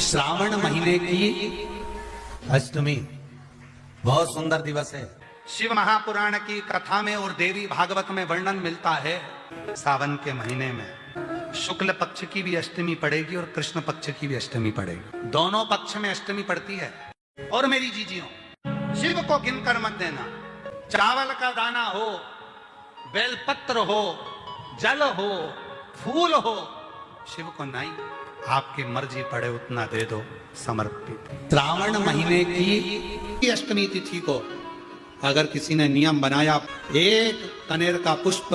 श्रावण महीने की अष्टमी बहुत सुंदर दिवस है। शिव महापुराण की कथा में और देवी भागवत में वर्णन मिलता है। सावन के महीने में शुक्ल पक्ष की भी अष्टमी पड़ेगी और कृष्ण पक्ष की भी अष्टमी पड़ेगी। दोनों पक्ष में अष्टमी पड़ती है। और मेरी जीजियों, शिव को गिनकर मत देना। चावल का दाना हो, बेलपत्र हो, जल हो, फूल हो, शिव को नहीं, आपकी मर्जी पड़े उतना दे दो समर्पित। श्रावण महीने की अष्टमी तिथि को अगर किसी ने नियम बनाया, एक कनेर का पुष्प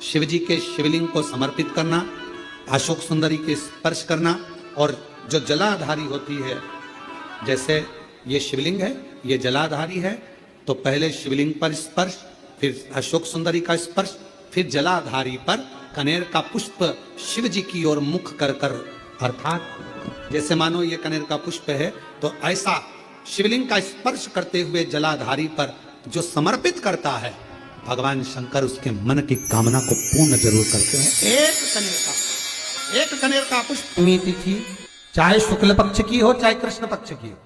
शिवजी के शिवलिंग को समर्पित करना, अशोक सुंदरी के स्पर्श करना, और जो जलाधारी होती है, जैसे ये शिवलिंग है, ये जलाधारी है, तो पहले शिवलिंग पर स्पर्श, फिर अशोक सुंदरी का स्पर्श, फिर जलाधारी पर कनेर का पुष्प शिव जी की ओर मुख कर कर, अर्थात जैसे मानो ये कनेर का पुष्प है, तो ऐसा शिवलिंग का स्पर्श करते हुए जलाधारी पर जो समर्पित करता है, भगवान शंकर उसके मन की कामना को पूर्ण जरूर करते हैं। एक कनेर का पुष्प तिथि, चाहे शुक्ल पक्ष की हो चाहे कृष्ण पक्ष की हो,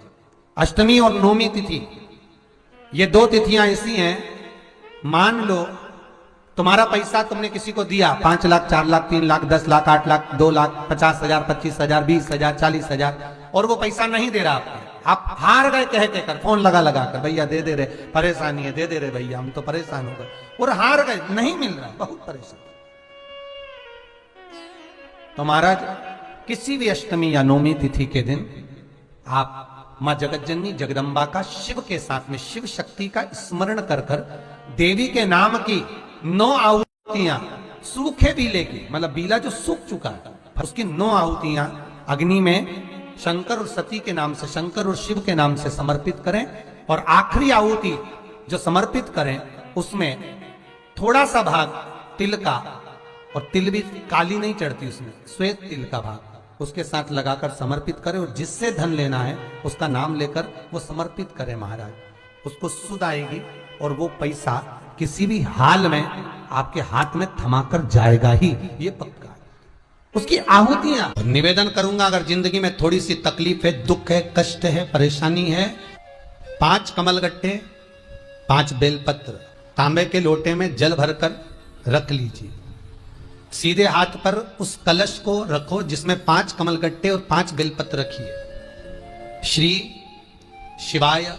अष्टमी और नवमी तिथि, ये दो तिथियां ऐसी हैं, मान लो तुम्हारा पैसा तुमने किसी को दिया, 5 लाख, 4 लाख, 3 लाख, 10 लाख, 8 लाख, 2 लाख, 50,000, 25,000, 20,000, 40,000, और वो पैसा नहीं दे रहा आपको, आप हार गए कह के कर, फोन लगा कर, भैया दे दे रहे, परेशानी है, दे दे रहे भैया, हम तो परेशान हो गए, और हार गए, नहीं मिल रहा, बहुत परेशान। तो महाराज, किसी भी अष्टमी या नवमी तिथि के दिन आप मां जगतजननी जगदम्बा का शिव के साथ में, शिव शक्ति का स्मरण कर कर, देवी के नाम की 9 आहुतियां, सूखे बीले की, मतलब बीला जो सूख चुका है, उसकी 9 आहुतियां अग्नि में शंकर और सती के नाम से, शंकर और शिव के नाम से समर्पित करें, और आखिरी आहुति जो समर्पित करें उसमें थोड़ा सा भाग तिल का, और तिल भी काली नहीं चढ़ती उसमें, श्वेत तिल का भाग उसके साथ लगाकर समर्पित करें, और जिससे धन लेना है उसका नाम लेकर वो समर्पित करें महाराज, उसको सुध आएगी, और वो पैसा किसी भी हाल में आपके हाथ में थमाकर जाएगा ही, ये पक्का है। उसकी आहुतियां निवेदन करूंगा, अगर जिंदगी में थोड़ी सी तकलीफ है, दुख है, कष्ट है, परेशानी है, 5 कमलगट्टे, 5 बेलपत्र तांबे के लोटे में जल भरकर रख लीजिए, सीधे हाथ पर उस कलश को रखो जिसमें 5 कमलगट्टे और 5 बेलपत्र रखिए। श्री शिवाय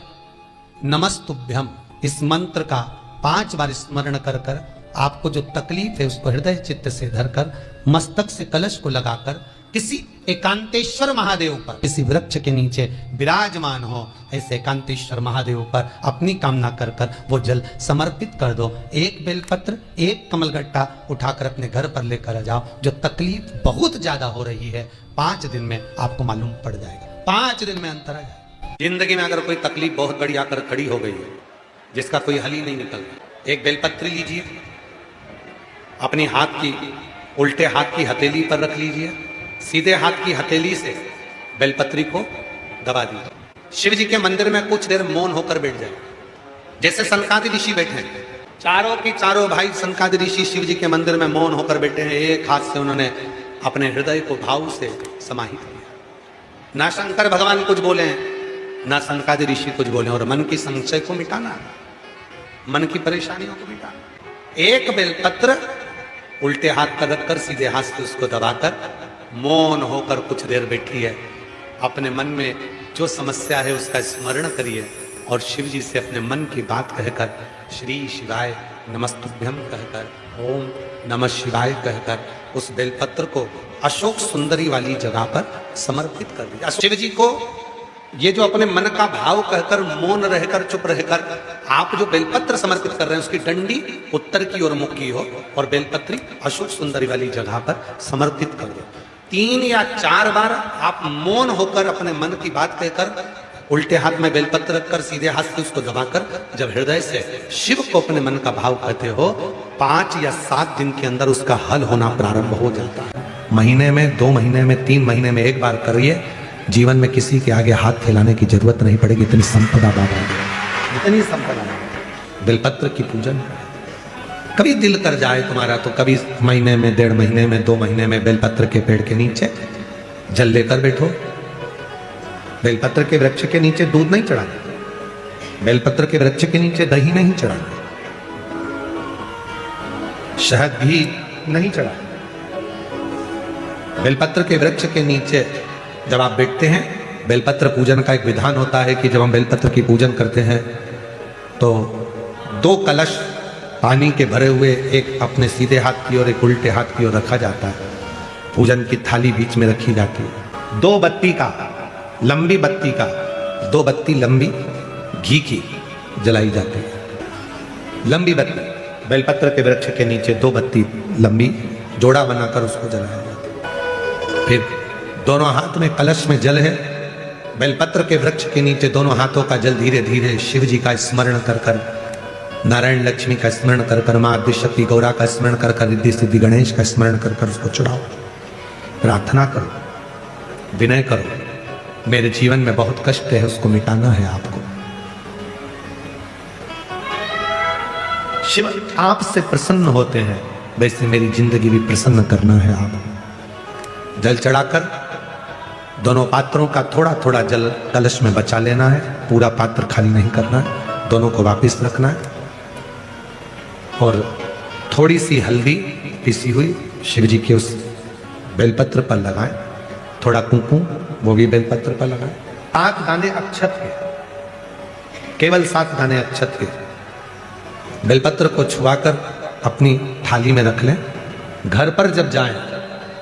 नमस्तुभ्यम, इस मंत्र का 5 बार स्मरण कर कर, आपको जो तकलीफ है उसको हृदय चित्त से धरकर, मस्तक से कलश को लगाकर, किसी एकांतेश्वर महादेव पर, किसी वृक्ष के नीचे विराजमान हो ऐसे एकांतेश्वर महादेव पर अपनी कामना कर कर वो जल समर्पित कर दो। 1 बेलपत्र, 1 कमलगट्टा उठाकर अपने घर पर लेकर आ जाओ। जो तकलीफ बहुत ज्यादा हो रही है, 5 दिन में आपको मालूम पड़ जाएगा, 5 दिन में अंतर आ जाएगा। जिंदगी में अगर कोई तकलीफ बहुत बड़ी आकर खड़ी हो गई है, जिसका कोई हल ही नहीं निकल, 1 बेलपत्र लीजिए, अपनी हाथ की, उल्टे हाथ की हथेली पर रख लीजिए, सीधे हाथ की हथेली से बेलपत्री को दबा दीजिए। शिव जी के मंदिर में कुछ देर मौन होकर बैठ जाए, जैसे सनकादि ऋषि बैठे हैं, चारों की चारों भाई सनकादि ऋषि शिव जी के मंदिर में मौन होकर बैठे हैं। एक हाथ से उन्होंने अपने हृदय को भाव से समाहित किया। ना शंकर भगवान कुछ बोले हैं, ना सनकादि ऋषि कुछ बोले, और मन की संशय को मिटाना, मन की परेशानियों को मिटाना। 1 बेलपत्र उल्टे हाथ पर रखकर सीधे हाथ से उसको दबाकर मौन होकर कुछ देर बैठिए, अपने मन में जो समस्या है उसका स्मरण करिए, और शिव जी से अपने मन की बात कहकर, श्री शिवाय नमस्तुभ्यम कहकर, ओम नमः शिवाय कहकर, उस बेलपत्र को अशोक सुंदरी वाली जगह पर समर्पित कर दिया। शिव जी को ये जो अपने मन का भाव कहकर, मौन रहकर, चुप रहकर आप जो बेलपत्र समर्पित कर रहे हैं, उसकी डंडी उत्तर की ओर मुख की हो, और बेलपत्री अशोक सुंदरी वाली जगह पर समर्पित कर दो। 3 या 4 बार आप मौन होकर अपने मन की बात कहकर, उल्टे हाथ में बेलपत्र रखकर, सीधे हाथ से उसको दबाकर, जब हृदय से शिव को अपने मन का भाव कहते हो, 5 या 7 दिन के अंदर उसका हल होना प्रारंभ हो जाता है। महीने में, 2 महीने में, 3 महीने में 1 बार करिए, जीवन में किसी के आगे हाथ फैलाने की जरूरत नहीं पड़ेगी। इतनी संपदा बाबा, इतनी संपदा। बेलपत्र की पूजन कभी दिल कर जाए तुम्हारा, तो कभी महीने में, 1.5 महीने में, 2 महीने में बेलपत्र के पेड़ के नीचे जल लेकर बैठो, बेलपत्र के वृक्ष के नीचे दूध नहीं चढ़ाना, बेलपत्र के वृक्ष के नीचे दही नहीं चढ़ाना, शहद भी नहीं चढ़ाना। बेलपत्र के वृक्ष के नीचे जब आप बैठते हैं, बेलपत्र पूजन का एक विधान होता है कि जब हम बेलपत्र की पूजन करते हैं तो 2 कलश पानी के भरे हुए, एक अपने सीधे हाथ की ओर एक उल्टे हाथ की ओर रखा जाता है। पूजन की थाली बीच में रखी जाती है। 2 बत्ती का, लंबी बत्ती का, 2 बत्ती लंबी घी की जलाई जाती है। लंबी बत्ती बेलपत्र के वृक्ष के नीचे 2 बत्ती लंबी जोड़ा बनाकर उसको जलाया जाता है। फिर दोनों हाथ में कलश में जल है, बेलपत्र के वृक्ष के नीचे दोनों हाथों का जल धीरे धीरे शिव जी का स्मरण कर कर, नारायण लक्ष्मी का स्मरण कर कर, मां आदिशक्ति गौरा का स्मरण कर कर, रिद्धि सिद्धि गणेश का स्मरण कर कर उसको चढ़ाओ। प्रार्थना करो, विनय करो, मेरे जीवन में बहुत कष्ट है, उसको मिटाना है आपको। शिव आपसे प्रसन्न होते हैं, वैसे मेरी जिंदगी भी प्रसन्न करना है आप। जल चढ़ाकर दोनों पात्रों का थोड़ा थोड़ा जल कलश में बचा लेना है, पूरा पात्र खाली नहीं करना है, दोनों को वापस रखना है। और थोड़ी सी हल्दी पिसी हुई शिव जी के उस बेलपत्र पर लगाएं, थोड़ा कुंकुम वो भी बेलपत्र पर लगाएं। 7 दाने अक्षत के, केवल 7 दाने अक्षत के बेलपत्र को छुआकर अपनी थाली में रख लें। घर पर जब जाएं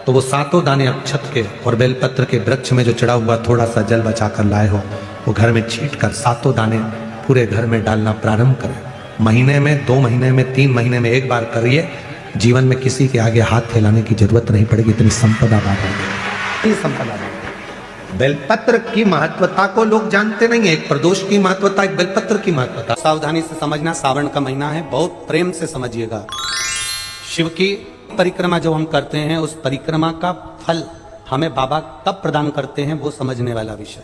तो वो 7 दाने अक्षत के और बेलपत्र के वृक्ष में जो चढ़ा हुआ थोड़ा सा जल बचाकर लाए हो, वो घर में छींट कर 7 दाने पूरे घर में डालना प्रारंभ करें। महीने में, 2 महीने में, 3 महीने में एक बार करिए। जीवन में किसी के आगे हाथ फैलाने की जरूरत नहीं पड़ेगी, इतनी संपदा बात है। बेलपत्र की महत्वता को लोग जानते नहीं है। एक प्रदोष की महत्वता, एक बेलपत्र की महत्वता। सावधानी से समझना, सावन का महीना है, बहुत प्रेम से समझिएगा। शिव की परिक्रमा जो हम करते हैं, उस परिक्रमा का फल हमें बाबा कब प्रदान करते हैं, वो समझने वाला विषय।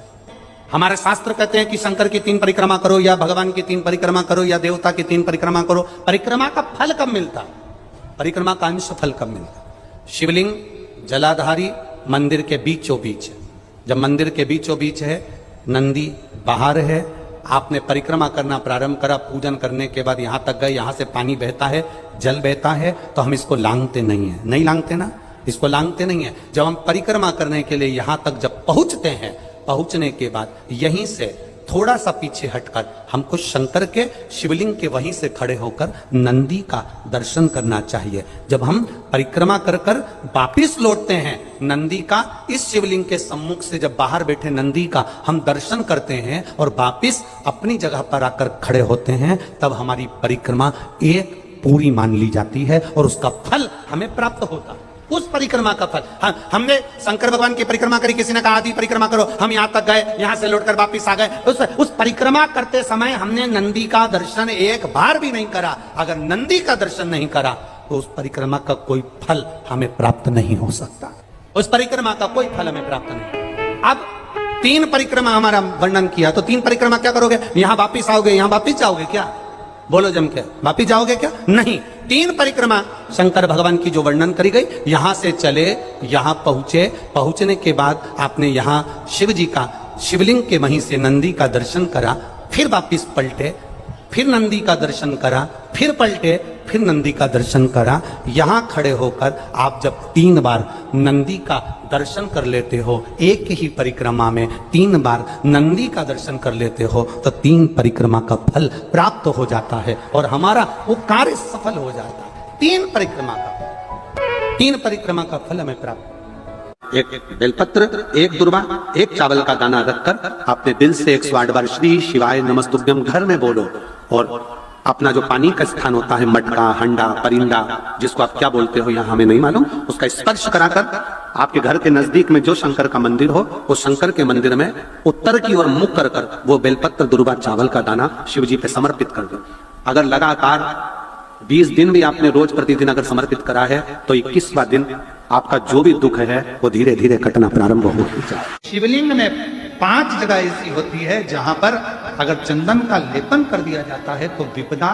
हमारे शास्त्र कहते हैं कि शंकर की 3 परिक्रमा करो, या भगवान की 3 परिक्रमा करो, या देवता की 3 परिक्रमा करो। परिक्रमा का फल कब मिलता, परिक्रमा का अंश फल कब मिलता? शिवलिंग जलाधारी मंदिर के बीचों बीच है। जब मंदिर के बीचों बीच है, नंदी बाहर है, आपने परिक्रमा करना प्रारंभ करा, पूजन करने के बाद यहां तक गए, यहां से पानी बहता है, जल बहता है, तो हम इसको लांघते नहीं है। नहीं लांघते ना, इसको लांघते नहीं है। जब हम परिक्रमा करने के लिए यहां तक जब पहुंचते हैं, पहुंचने के बाद यहीं से थोड़ा सा पीछे हटकर हमको शंकर के शिवलिंग के वहीं से खड़े होकर नंदी का दर्शन करना चाहिए। जब हम परिक्रमा कर कर वापिस लौटते हैं, नंदी का इस शिवलिंग के सम्मुख से जब बाहर बैठे नंदी का हम दर्शन करते हैं और वापिस अपनी जगह पर आकर खड़े होते हैं, तब हमारी परिक्रमा एक पूरी मान ली जाती है और उसका फल हमें प्राप्त होता है। उस परिक्रमा का फल, हमने शंकर भगवान की परिक्रमा करी, किसी ने कहा आदि परिक्रमा करो, हम यहां तक गए, यहां से लौटकर वापिस आ गए। उस परिक्रमा करते समय हमने नंदी का दर्शन एक बार भी नहीं करा। अगर नंदी का दर्शन नहीं करा तो उस परिक्रमा का कोई फल हमें प्राप्त नहीं हो सकता। उस परिक्रमा का कोई फल हमें प्राप्त नहीं। अब 3 परिक्रमा हमारा वर्णन किया, तो 3 परिक्रमा क्या करोगे? यहां वापिस आओगे, यहां वापिस जाओगे क्या? बोलो जम के, वापिस जाओगे क्या? नहीं। 3 परिक्रमा शंकर भगवान की जो वर्णन करी गई, यहां से चले, यहां पहुंचे, पहुंचने के बाद आपने यहां शिव जी का शिवलिंग के वहीं से नंदी का दर्शन करा, फिर वापिस पलटे, फिर नंदी का दर्शन करा, फिर पलटे, फिर नंदी का दर्शन करा। यहां खड़े होकर आप जब 3 बार नंदी का दर्शन कर लेते हो, एक ही परिक्रमा में 3 बार नंदी का दर्शन कर लेते हो, तो 3 परिक्रमा का फल प्राप्त हो जाता है और हमारा वो कार्य सफल हो जाता है। 3 परिक्रमा का फल हमें प्राप्त। एक बेलपत्र, एक दुर्वा, एक चावल का दाना रखकर आपने दिल से 108 बार श्री शिवाय नमस्तुभ्यं घर में बोलो और अपना जो पानी का स्थान होता है, मटका, हंडा, परिंदा, जिसको आप क्या बोलते हो यहाँ हमें नहीं मालूम, उसका स्पर्श कराकर आपके घर के नजदीक में जो शंकर का मंदिर हो, वो शंकर के मंदिर में उत्तर की ओर मुख कर कर वो बेलपत्र, दुर्वा, चावल का दाना शिव जी पे समर्पित कर दो। अगर लगातार 20 दिन भी आपने रोज प्रतिदिन अगर समर्पित करा है, तो 21वां दिन आपका जो भी दुख है वो धीरे धीरे कटना प्रारंभ हो जाए। शिवलिंग में 5 जगह ऐसी होती है जहां पर अगर चंदन का लेपन कर दिया जाता है तो विपदा